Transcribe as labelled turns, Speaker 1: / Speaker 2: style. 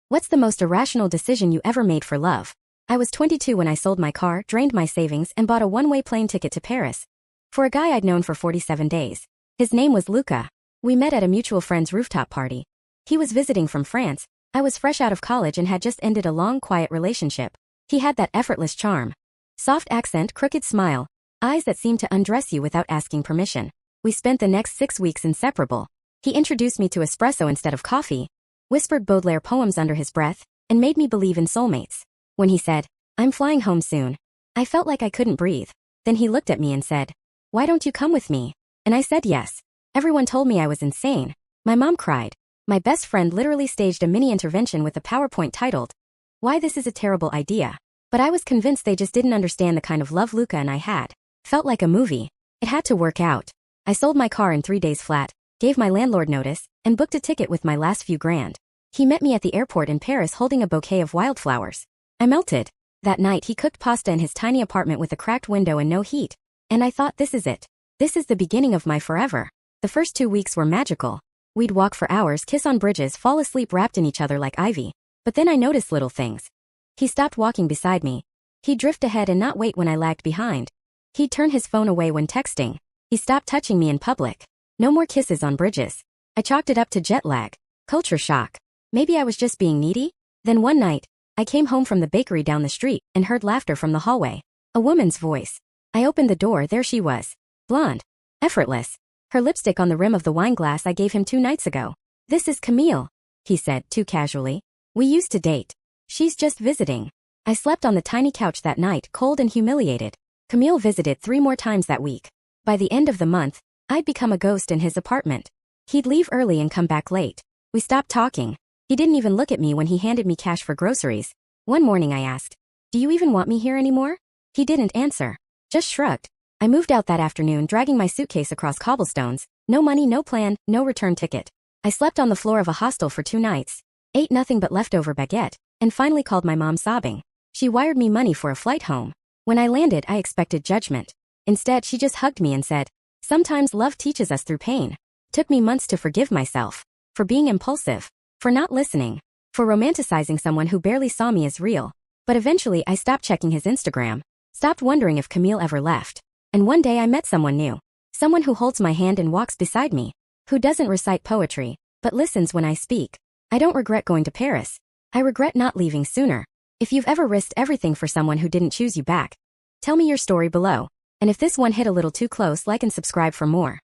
Speaker 1: What's the most irrational decision you ever made for love? I was 22 when I sold my car, drained my savings, and bought a one-way plane ticket to Paris. For a guy I'd known for 47 days. His name was Luca. We met at a mutual friend's rooftop party. He was visiting from France. I was fresh out of college and had just ended a long, quiet relationship. He had that effortless charm. Soft accent, crooked smile. Eyes that seemed to undress you without asking permission. We spent the next 6 weeks inseparable. He introduced me to espresso instead of coffee, whispered Baudelaire poems under his breath, and made me believe in soulmates. When he said, "I'm flying home soon," I felt like I couldn't breathe. Then he looked at me and said, "Why don't you come with me?" And I said yes. Everyone told me I was insane. My mom cried. My best friend literally staged a mini intervention with a PowerPoint titled, "Why This Is a Terrible Idea." But I was convinced they just didn't understand the kind of love Luca and I had. Felt like a movie. It had to work out. I sold my car in 3 days flat, gave my landlord notice, and booked a ticket with my last few grand. He met me at the airport in Paris holding a bouquet of wildflowers. I melted. That night he cooked pasta in his tiny apartment with a cracked window and no heat. And I thought, this is it. This is the beginning of my forever. The first 2 weeks were magical. We'd walk for hours, kiss on bridges, fall asleep wrapped in each other like ivy. But then I noticed little things. He stopped walking beside me. He'd drift ahead and not wait when I lagged behind. He'd turn his phone away when texting. He stopped touching me in public. No more kisses on bridges. I chalked it up to jet lag. Culture shock. Maybe I was just being needy? Then one night, I came home from the bakery down the street and heard laughter from the hallway. A woman's voice. I opened the door, there she was. Blonde. Effortless. Her lipstick on the rim of the wine glass I gave him 2 nights ago. "This is Camille," he said, too casually. "We used to date. She's just visiting." I slept on the tiny couch that night, cold and humiliated. Camille visited 3 more times that week. By the end of the month, I'd become a ghost in his apartment. He'd leave early and come back late. We stopped talking. He didn't even look at me when he handed me cash for groceries. One morning I asked, "Do you even want me here anymore?" He didn't answer. Just shrugged. I moved out that afternoon, dragging my suitcase across cobblestones. No money, no plan, no return ticket. I slept on the floor of a hostel for 2 nights, ate nothing but leftover baguette, and finally called my mom sobbing. She wired me money for a flight home. When I landed, I expected judgment. Instead, she just hugged me and said, "Sometimes love teaches us through pain." Took me months to forgive myself. For being impulsive. For not listening. For romanticizing someone who barely saw me as real. But eventually I stopped checking his Instagram. Stopped wondering if Camille ever left. And one day I met someone new. Someone who holds my hand and walks beside me. Who doesn't recite poetry, but listens when I speak. I don't regret going to Paris. I regret not leaving sooner. If you've ever risked everything for someone who didn't choose you back, tell me your story below. And if this one hit a little too close, like and subscribe for more.